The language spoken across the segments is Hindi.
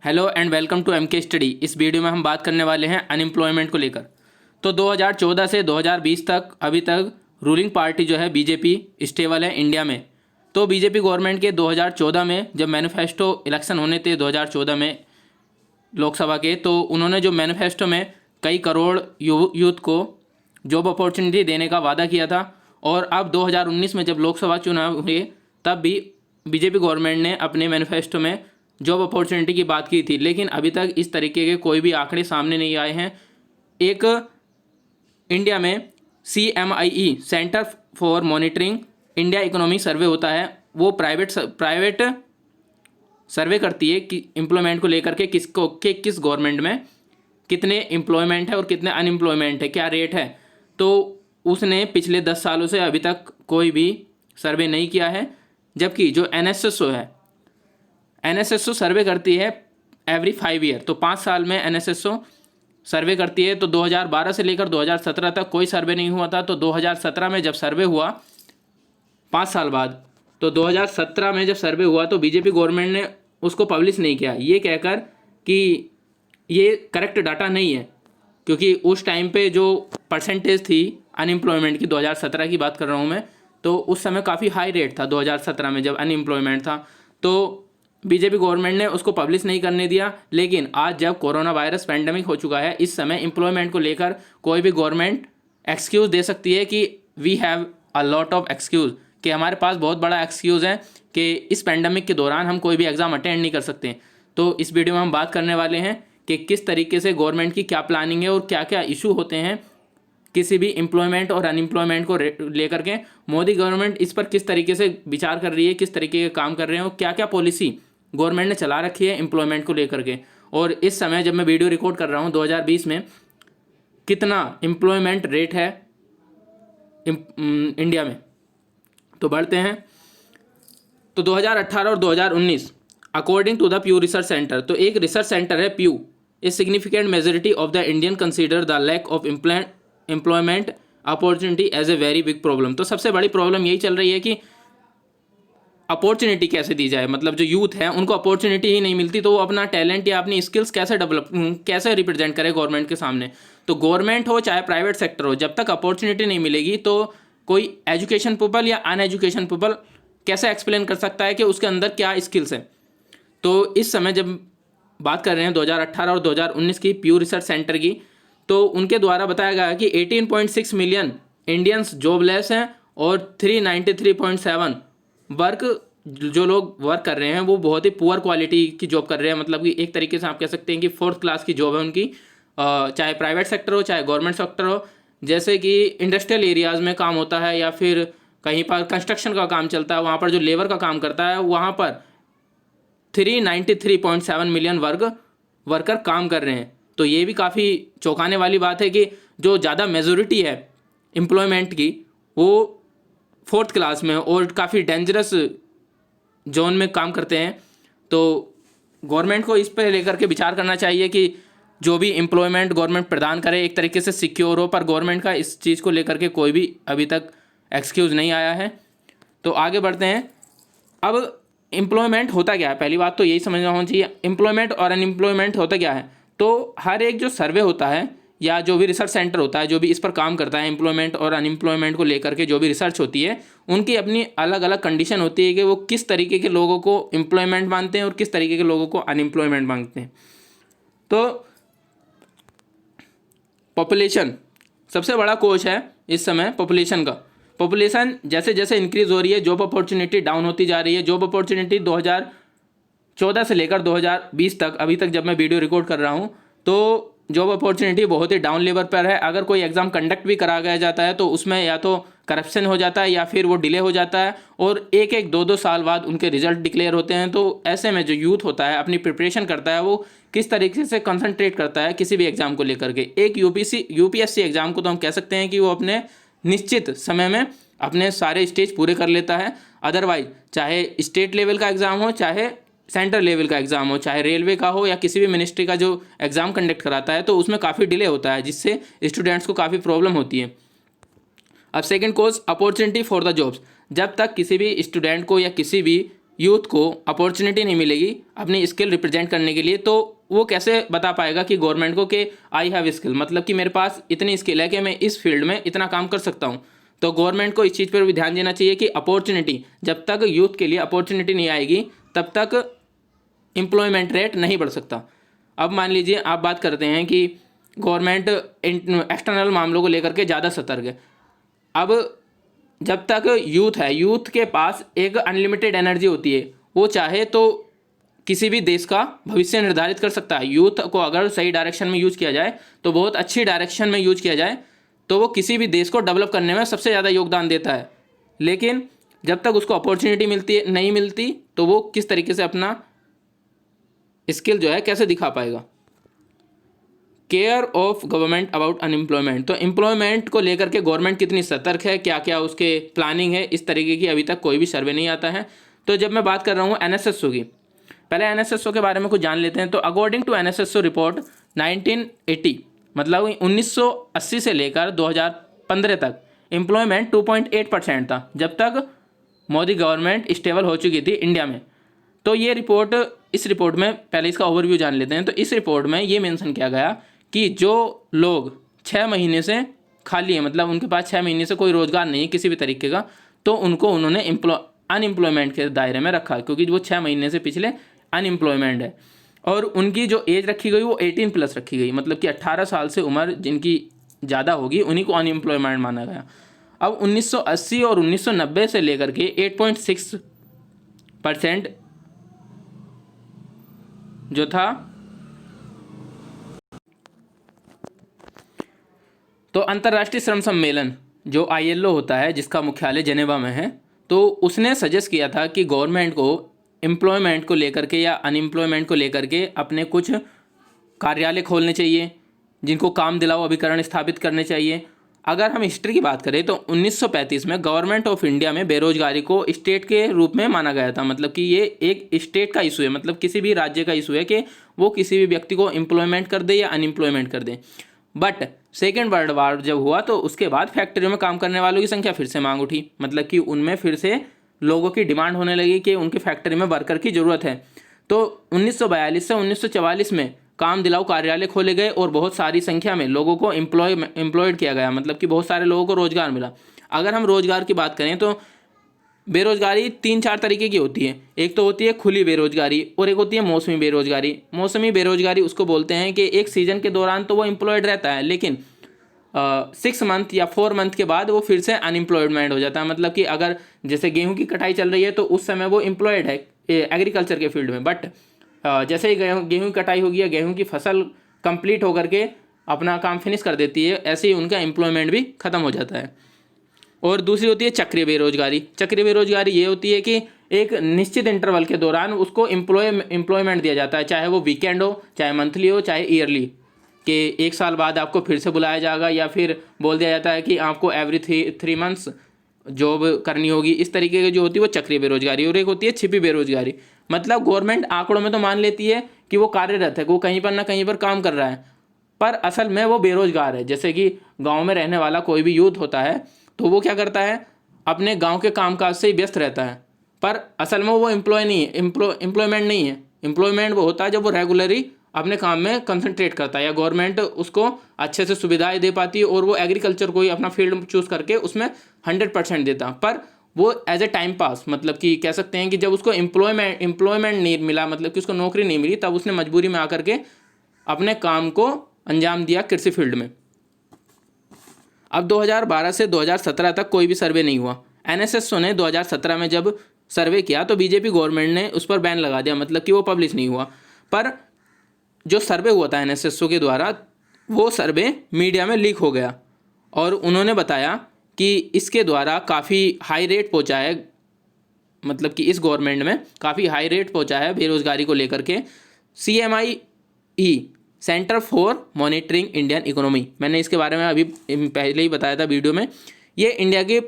Hello and welcome to MK study. इस वीडियो में हम बात करने वाले हैं अनएम्प्लॉयमेंट को लेकर। तो 2014 से 2020 तक अभी तक रूलिंग पार्टी जो है बीजेपी स्टेबल है इंडिया में। तो बीजेपी गवर्नमेंट के 2014 में जब मैनिफेस्टो इलेक्शन होने थे 2014 में लोकसभा के, तो उन्होंने जो मैनिफेस्टो में कई करोड़ यूथ को जॉब अपॉर्चुनिटी देने का वादा किया था। और अब 2019 में जब लोकसभा चुनाव हुए तब भी बीजेपी गवर्नमेंट ने अपने मैनिफेस्टो में जॉब अपॉर्चुनिटी की बात की थी, लेकिन अभी तक इस तरीके के कोई भी आंकड़े सामने नहीं आए हैं। एक इंडिया में CMIE centre for monitoring India economy survey होता है, वो प्राइवेट सर्वे करती है कि एम्प्लॉयमेंट को लेकर के किस गवर्नमेंट में कितने एम्प्लॉयमेंट है और कितने अनएम्प्लॉयमेंट है, क्या रेट है। तो उसने पिछले 10 सालों से अभी तक कोई भी सर्वे नहीं किया है। जबकि जो NSSO है, NSSO सर्वे करती है एवरी 5 ईयर, तो 5 साल में NSSO सर्वे करती है। तो 2012 से लेकर 2017 तक कोई सर्वे नहीं हुआ था। तो 2017 में जब सर्वे हुआ 5 साल बाद, तो 2017 में जब सर्वे हुआ तो बीजेपी गवर्नमेंट ने उसको पब्लिश नहीं किया, ये कहकर कि ये करेक्ट डाटा नहीं है। क्योंकि उस टाइम पे जो परसेंटेज थी अनएम्प्लॉयमेंट की, 2017 की बात कर रहा हूँ मैं, तो उस समय काफ़ी हाई रेट था 2017 में जब अनएम्प्लॉयमेंट था। तो बीजेपी गवर्नमेंट ने उसको पब्लिश नहीं करने दिया। लेकिन आज जब कोरोना वायरस पैंडमिक हो चुका है, इस समय एम्प्लॉयमेंट को लेकर कोई भी गवर्नमेंट एक्सक्यूज़ दे सकती है कि we have a lot of excuse, कि हमारे पास बहुत बड़ा एक्सक्यूज़ है कि इस पैंडमिक के दौरान हम कोई भी एग्ज़ाम अटेंड नहीं कर सकते। तो इस वीडियो में हम बात करने वाले हैं कि किस तरीके से गवर्नमेंट की क्या प्लानिंग है और क्या क्या इशू होते हैं किसी भी एम्प्लॉयमेंट और अनएम्प्लॉयमेंट को लेकर के। मोदी गवर्नमेंट इस पर किस तरीके से विचार कर रही है, किस तरीके के काम कर रहे हैं और क्या क्या पॉलिसी गवर्नमेंट ने चला रखी है एम्प्लॉयमेंट को लेकर के। और इस समय जब मैं वीडियो रिकॉर्ड कर रहा हूँ 2020 में कितना एम्प्लॉयमेंट रेट है इंडिया में। तो बढ़ते हैं। तो 2018 और 2019 according to the Pew Research Center, तो एक रिसर्च सेंटर है Pew, a significant majority of the Indian consider the lack of employment opportunity as a very big problem. तो सबसे बड़ी प्रॉब्लम यही चल रही है कि अपॉर्चुनिटी कैसे दी जाए, मतलब जो यूथ है उनको अपॉर्चुनिटी ही नहीं मिलती, तो वो अपना टैलेंट या अपनी स्किल्स कैसे डेवलप कैसे रिप्रेजेंट करे गवर्नमेंट के सामने। तो गवर्नमेंट हो चाहे प्राइवेट सेक्टर हो, जब तक अपॉर्चुनिटी नहीं मिलेगी तो कोई एजुकेशन पीपल या अनएजुकेशन पीपल कैसे एक्सप्लेन कर सकता है कि उसके अंदर क्या स्किल्स है। तो इस समय जब बात कर रहे हैं 2018 और 2019 की प्यू रिसर्च सेंटर की, तो उनके द्वारा बताया गया कि 18.6 मिलियन इंडियंस जॉबलेस हैं और 393.7 वर्क जो लोग वर्क कर रहे हैं वो बहुत ही पुअर क्वालिटी की जॉब कर रहे हैं। मतलब कि एक तरीके से आप कह सकते हैं कि 4th क्लास की जॉब है उनकी, चाहे प्राइवेट सेक्टर हो चाहे गवर्नमेंट सेक्टर हो। जैसे कि इंडस्ट्रियल एरियाज़ में काम होता है या फिर कहीं पर कंस्ट्रक्शन का काम चलता है, वहाँ पर जो लेबर का काम करता है वहाँ पर 393.7 मिलियन वर्कर काम कर रहे हैं। तो ये भी काफ़ी चौंकाने वाली बात है कि जो ज़्यादा मेजोरिटी है एम्प्लॉयमेंट की वो 4th क्लास में और काफ़ी डेंजरस जोन में काम करते हैं। तो गवर्नमेंट को इस पर लेकर के विचार करना चाहिए कि जो भी एम्प्लॉयमेंट गवर्नमेंट प्रदान करे एक तरीके से सिक्योर हो, पर गवर्नमेंट का इस चीज़ को लेकर के कोई भी अभी तक एक्सक्यूज़ नहीं आया है। तो आगे बढ़ते हैं। अब एम्प्लॉयमेंट होता क्या है, पहली बात तो यही समझना होना चाहिए, एम्प्लॉयमेंट और अनएम्प्लॉयमेंट होता क्या है। तो हर एक जो सर्वे होता है या जो भी रिसर्च सेंटर होता है जो भी इस पर काम करता है एम्प्लॉयमेंट और अनएम्प्लॉयमेंट को लेकर के, जो भी रिसर्च होती है उनकी अपनी अलग अलग कंडीशन होती है कि वो किस तरीके के लोगों को एम्प्लॉयमेंट मानते हैं और किस तरीके के लोगों को अनएम्प्लॉयमेंट मांगते हैं। तो पॉपुलेशन सबसे बड़ा कोश है इस समय पॉपुलेशन का। पॉपुलेशन जैसे जैसे इंक्रीज हो रही है, जॉब अपॉर्चुनिटी डाउन होती जा रही है। जॉब अपॉर्चुनिटी 2014 से लेकर 2020 तक, अभी तक जब मैं वीडियो रिकॉर्ड कर रहा हूँ, तो जॉब अपॉर्चुनिटी बहुत ही डाउन लेवल पर है। अगर कोई एग्ज़ाम कंडक्ट भी करा गया जाता है तो उसमें या तो करप्शन हो जाता है या फिर वो डिले हो जाता है और एक एक दो दो साल बाद उनके रिजल्ट डिक्लेयर होते हैं। तो ऐसे में जो यूथ होता है अपनी प्रिपरेशन करता है वो किस तरीके से कंसंट्रेट करता है किसी भी एग्ज़ाम को लेकर के। एक यूपीएससी एग्ज़ाम को तो हम कह सकते हैं कि वो अपने निश्चित समय में अपने सारे स्टेज पूरे कर लेता है। अदरवाइज चाहे स्टेट लेवल का एग्ज़ाम हो, चाहे सेंटर लेवल का एग्ज़ाम हो, चाहे रेलवे का हो या किसी भी मिनिस्ट्री का जो एग्ज़ाम कंडक्ट कराता है, तो उसमें काफ़ी डिले होता है जिससे स्टूडेंट्स को काफ़ी प्रॉब्लम होती है। अब second cause opportunity for the jobs. जब तक किसी भी स्टूडेंट को या किसी भी यूथ को अपॉर्चुनिटी नहीं मिलेगी अपनी स्किल रिप्रेजेंट करने के लिए, तो वो कैसे बता पाएगा कि गवर्नमेंट को कि आई हैव स्किल, मतलब कि मेरे पास इतनी स्किल है कि मैं इस फील्ड में इतना काम कर सकता हूँ। तो गवर्नमेंट को इस चीज़ पर भी ध्यान देना चाहिए कि अपॉर्चुनिटी, जब तक यूथ के लिए अपॉर्चुनिटी नहीं आएगी तब तक एम्प्लॉयमेंट रेट नहीं बढ़ सकता। अब मान लीजिए आप बात करते हैं कि गवर्नमेंट एक्सटर्नल मामलों को लेकर के ज़्यादा सतर्क है। अब जब तक यूथ है, यूथ के पास एक अनलिमिटेड एनर्जी होती है, वो चाहे तो किसी भी देश का भविष्य निर्धारित कर सकता है। यूथ को अगर सही डायरेक्शन में यूज किया जाए, तो बहुत अच्छी डायरेक्शन में यूज किया जाए, तो वो किसी भी देश को डेवलप करने में सबसे ज़्यादा योगदान देता है। लेकिन जब तक उसको अपॉर्चुनिटी नहीं मिलती, तो वो किस तरीके से अपना स्किल जो है कैसे दिखा पाएगा। Care of government about unemployment, तो एम्प्लॉयमेंट को लेकर के गवर्नमेंट कितनी सतर्क है, क्या क्या उसके प्लानिंग है, इस तरीके की अभी तक कोई भी सर्वे नहीं आता है। तो जब मैं बात कर रहा हूँ एनएसएसओ की, पहले एनएसएसओ के बारे में कुछ जान लेते हैं। तो अकॉर्डिंग टू एनएसएसओ रिपोर्ट 1980, मतलब 1980 से लेकर 2015 तक एम्प्लॉयमेंट 2.8% था, जब तक मोदी गवर्नमेंट स्टेबल हो चुकी थी इंडिया में। तो ये रिपोर्ट, इस रिपोर्ट में पहले इसका ओवरव्यू जान लेते हैं। तो इस रिपोर्ट में ये मेंशन किया गया कि जो लोग 6 महीने से खाली है, मतलब उनके पास 6 महीने से कोई रोज़गार नहीं है किसी भी तरीके का, तो उनको उन्होंने अनएम्प्लॉयमेंट के दायरे में रखा, क्योंकि वो 6 महीने से पिछले अनएम्प्लॉयमेंट है। और उनकी जो एज रखी गई वो 18+ रखी गई, मतलब कि 18 साल से उम्र जिनकी ज़्यादा होगी उन्हीं को अनएम्प्लॉयमेंट माना गया। अब 1980 और 1990 से लेकर के 8.6% जो था, तो अंतर्राष्ट्रीय श्रम सम्मेलन जो ILO होता है, जिसका मुख्यालय जेनेवा में है, तो उसने सजेस्ट किया था कि गवर्नमेंट को एम्प्लॉयमेंट को लेकर के या अनएम्प्लॉयमेंट को लेकर के अपने कुछ कार्यालय खोलने चाहिए, जिनको काम दिलाओ अभिकरण स्थापित करने चाहिए। अगर हम हिस्ट्री की बात करें तो 1935 में गवर्नमेंट ऑफ इंडिया में बेरोजगारी को स्टेट के रूप में माना गया था, मतलब कि ये एक स्टेट का इशू है, मतलब किसी भी राज्य का इशू है कि वो किसी भी व्यक्ति को एम्प्लॉयमेंट कर दे या अनएम्प्लॉयमेंट कर दे। बट सेकेंड वर्ल्ड वार जब हुआ तो उसके बाद फैक्ट्रियों में काम करने वालों की संख्या फिर से मांग उठी, मतलब कि उनमें फिर से लोगों की डिमांड होने लगी कि उनकी फैक्ट्री में वर्कर की ज़रूरत है। तो 1942 से 1944 में काम दिलाओ कार्यालय खोले गए और बहुत सारी संख्या में लोगों को एम्प्लॉयड किया गया, मतलब कि बहुत सारे लोगों को रोज़गार मिला। अगर हम रोज़गार की बात करें तो बेरोजगारी 3-4 तरीके की होती है। एक तो होती है खुली बेरोजगारी और एक होती है मौसमी बेरोजगारी। मौसमी बेरोजगारी उसको बोलते हैं कि एक सीज़न के दौरान तो वो एम्प्लॉयड रहता है, लेकिन 6 मंथ या 4 मंथ के बाद वो फिर से अनएम्प्लॉयमेंट हो जाता है। मतलब कि अगर जैसे गेहूं की कटाई चल रही है तो उस समय वो एम्प्लॉयड है एग्रीकल्चर के फील्ड में, बट जैसे ही गेहूं की कटाई होगी या गेहूं की फसल कंप्लीट होकर के अपना काम फिनिश कर देती है, ऐसे ही उनका एम्प्लॉयमेंट भी ख़त्म हो जाता है। और दूसरी होती है चक्रीय बेरोजगारी। चक्रीय बेरोजगारी ये होती है कि एक निश्चित इंटरवल के दौरान उसको एम्प्लॉयमेंट दिया जाता है, चाहे वो वीकेंड हो, चाहे मंथली हो, चाहे ईयरली, कि 1 साल बाद आपको फिर से बुलाया जाएगा, या फिर बोल दिया जाता है कि आपको एवरी 3 मंथ्स जॉब करनी होगी। इस तरीके की जो होती है वो चक्रीय बेरोजगारी। और एक होती है छिपी बेरोजगारी, मतलब गवर्नमेंट आंकड़ों में तो मान लेती है कि वो कार्यरत है, वो कहीं पर ना कहीं पर काम कर रहा है, पर असल में वो बेरोजगार है। जैसे कि गांव में रहने वाला कोई भी यूथ होता है तो वो क्या करता है, अपने गांव के कामकाज से ही व्यस्त रहता है, पर असल में वो एम्प्लॉयमेंट नहीं है। एम्प्लॉयमेंट वो होता है जब वो रेगुलरली अपने काम में कंसंट्रेट करता है, या गवर्नमेंट उसको अच्छे से सुविधाएं दे पाती है और वो एग्रीकल्चर को ही अपना फील्ड चूज़ करके उसमें 100% देता। पर वो एज ए टाइम पास, मतलब कि कह सकते हैं कि जब उसको एम्प्लॉयमेंट नहीं मिला, मतलब कि उसको नौकरी नहीं मिली, तब उसने मजबूरी में आकर के अपने काम को अंजाम दिया कृषि फील्ड में। अब 2012 से 2017 तक कोई भी सर्वे नहीं हुआ। एनएसएसओ ने 2017 में जब सर्वे किया तो बीजेपी गवर्नमेंट ने उस पर बैन लगा दिया, मतलब कि वो पब्लिश नहीं हुआ। पर जो सर्वे हुआ था एनएसएसओ के द्वारा, वो सर्वे मीडिया में लीक हो गया और उन्होंने बताया कि इसके द्वारा काफ़ी हाई रेट पहुंचा है, मतलब कि इस गवर्नमेंट में काफ़ी हाई रेट पहुंचा है बेरोजगारी को लेकर के। CMIE, centre for monitoring Indian economy, मैंने इसके बारे में अभी पहले ही बताया था वीडियो में। ये इंडिया के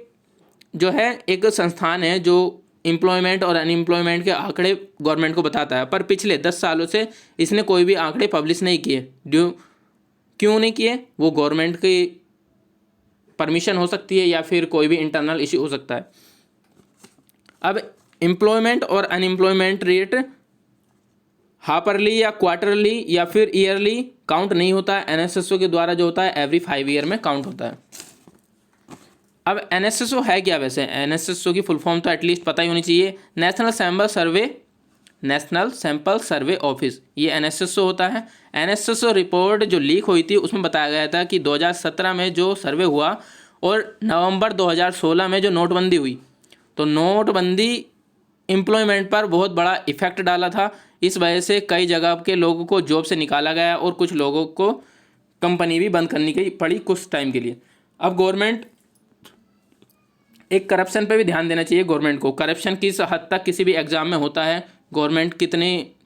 जो है एक संस्थान है जो एम्प्लॉयमेंट और अनएम्प्लॉयमेंट के आंकड़े गवर्नमेंट को बताता है, पर पिछले 10 सालों से इसने कोई भी आंकड़े पब्लिश नहीं किए। क्यों नहीं किए? वो गवर्नमेंट की परमिशन हो सकती है या फिर कोई भी इंटरनल इश्यू हो सकता है। अब एम्प्लॉयमेंट और अनएम्प्लॉयमेंट रेट हाफरली या क्वार्टरली या फिर ईयरली काउंट नहीं होता है। एनएसएसओ के द्वारा जो होता है एवरी 5 ईयर में काउंट होता है। अब एनएसएसओ है क्या वैसे? एनएसएसओ की फुल फॉर्म तो एटलीस्ट पता ही होनी चाहिए। नेशनल सैंपल सर्वे ऑफिस, ये एनएसएसओ होता है। एनएसएसओ रिपोर्ट जो लीक हुई थी उसमें बताया गया था कि 2017 में जो सर्वे हुआ और नवंबर 2016 में जो नोटबंदी हुई, तो नोटबंदी एम्प्लॉयमेंट पर बहुत बड़ा इफेक्ट डाला था। इस वजह से कई जगह के लोगों को जॉब से निकाला गया और कुछ लोगों को कंपनी भी बंद करनी की पड़ी कुछ टाइम के लिए। अब गवर्नमेंट एक करप्शन पे भी ध्यान देना चाहिए गवर्नमेंट को। करप्शन किस हद तक किसी भी एग्ज़ाम में होता है, गवर्नमेंट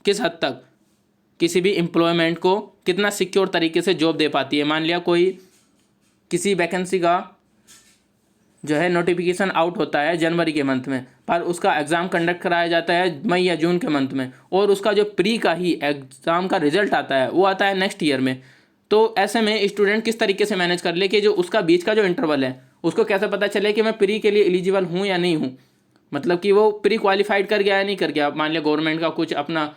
किस हद तक किसी भी एम्प्लॉयमेंट को कितना सिक्योर तरीके से जॉब दे पाती है। मान लिया कोई किसी वैकेंसी का जो है नोटिफिकेशन आउट होता है जनवरी के मंथ में, पर उसका एग्ज़ाम कंडक्ट कराया जाता है मई या जून के मंथ में, और उसका जो प्री का ही एग्ज़ाम का रिजल्ट आता है वो आता है नेक्स्ट ईयर में। तो ऐसे में स्टूडेंट किस तरीके से मैनेज कर ले कि जो उसका बीच का जो इंटरवल है उसको कैसे पता चले कि मैं प्री के लिए एलिजिबल हूँ या नहीं हूँ, मतलब कि वो प्री क्वालिफाइड कर गया या नहीं कर गया। मान लिया गवर्नमेंट का कुछ अपना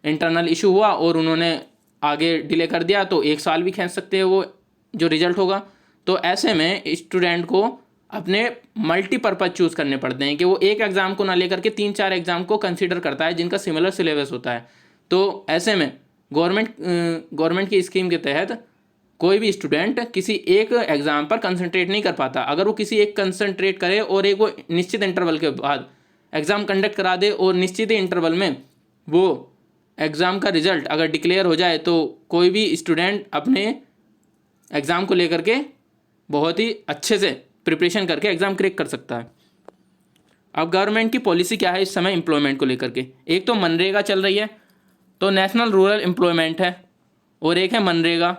इंटरनल इशू हुआ और उन्होंने आगे डिले कर दिया तो 1 साल भी खींच सकते हैं वो जो रिजल्ट होगा। तो ऐसे में स्टूडेंट को अपने मल्टीपर्पज़ चूज़ करने पड़ते हैं कि वो एक एग्ज़ाम को ना लेकर के 3-4 एग्ज़ाम को कंसीडर करता है जिनका सिमिलर सिलेबस होता है। तो ऐसे में गवर्नमेंट की स्कीम के तहत कोई भी स्टूडेंट किसी एक एग्ज़ाम पर कंसंट्रेट नहीं कर पाता। अगर वो किसी एक कंसंट्रेट करे और एक वो निश्चित इंटरवल के बाद एग्ज़ाम कंडक्ट करा दे और निश्चित ही इंटरवल में वो एग्ज़ाम का रिज़ल्ट अगर डिक्लेयर हो जाए तो कोई भी स्टूडेंट अपने एग्ज़ाम को लेकर के बहुत ही अच्छे से प्रिपरेशन करके एग्ज़ाम क्रैक कर सकता है। अब गवर्नमेंट की पॉलिसी क्या है इस समय एम्प्लॉयमेंट को लेकर के? एक तो मनरेगा चल रही है, तो नेशनल रूरल एम्प्लॉयमेंट है, और एक है मनरेगा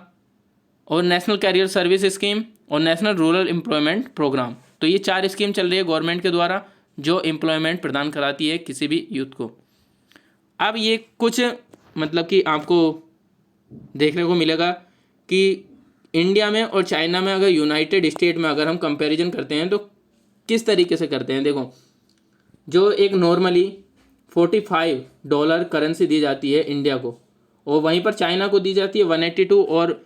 और नेशनल कैरियर सर्विस स्कीम और नेशनल रूरल एम्प्लॉयमेंट प्रोग्राम। तो ये 4 स्कीम चल रही है गवर्नमेंट के द्वारा जो एम्प्लॉयमेंट प्रदान कराती है किसी भी यूथ को। अब ये कुछ मतलब कि आपको देखने को मिलेगा कि इंडिया में और चाइना में अगर यूनाइटेड स्टेट में अगर हम कंपैरिजन करते हैं तो किस तरीके से करते हैं। देखो, जो एक नॉर्मली $45 करेंसी दी जाती है इंडिया को, और वहीं पर चाइना को दी जाती है 182 और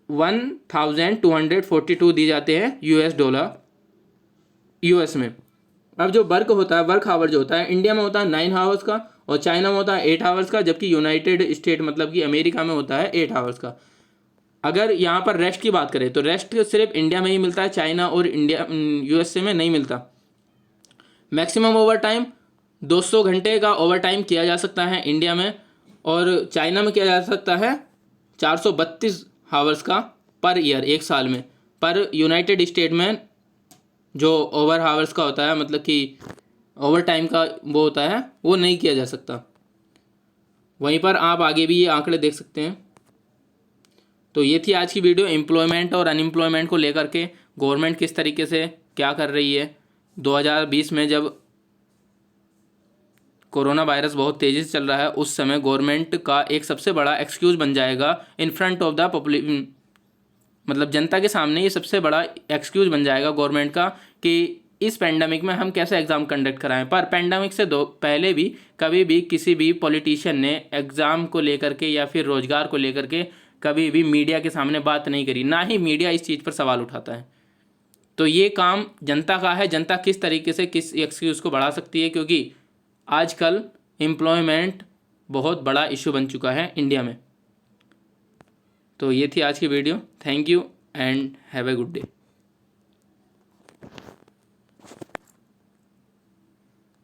1242 दी जाते हैं $, यूएस में। अब जो वर्क होता है, वर्क आवर जो होता है, इंडिया में होता है 9 आवर्स का और चाइना में होता है 8 आवर्स का, जबकि यूनाइटेड स्टेट मतलब कि अमेरिका में होता है 8 आवर्स का। अगर यहाँ पर रेस्ट की बात करें तो रेस्ट सिर्फ इंडिया में ही मिलता है, चाइना और यूएसए में नहीं मिलता। मैक्सिमम ओवर टाइम 200 घंटे का ओवर टाइम किया जा सकता है इंडिया में, और चाइना में किया जा सकता है 432 आवर्स का पर ईयर, एक साल में। पर यूनाइटेड स्टेट में जो ओवर आवर्स का होता है, मतलब कि ओवर टाइम का वो होता है, वो नहीं किया जा सकता। वहीं पर आप आगे भी ये आंकड़े देख सकते हैं। तो ये थी आज की वीडियो एम्प्लॉयमेंट और अनएम्प्लॉयमेंट को लेकर के गवर्नमेंट किस तरीके से क्या कर रही है। 2020 में जब कोरोना वायरस बहुत तेज़ी से चल रहा है उस समय गवर्नमेंट का एक सबसे बड़ा एक्सक्यूज़ बन जाएगा इन फ्रंट ऑफ द मतलब जनता के सामने ये सबसे बड़ा एक्सक्यूज़ बन जाएगा गवर्नमेंट का कि इस पेंडेमिक में हम कैसे एग्ज़ाम कंडक्ट कराएं। पर पेंडेमिक से पहले भी कभी भी किसी भी पॉलिटिशियन ने एग्ज़ाम को लेकर के या फिर रोज़गार को लेकर के कभी भी मीडिया के सामने बात नहीं करी, ना ही मीडिया इस चीज़ पर सवाल उठाता है। तो ये काम जनता का है, जनता किस तरीके से किस एक्सक्यूज़ को बढ़ा सकती है, क्योंकि आजकल एम्प्लॉयमेंट बहुत बड़ा इशू बन चुका है इंडिया में। तो ये थी आज की video. Thank you and have a good day.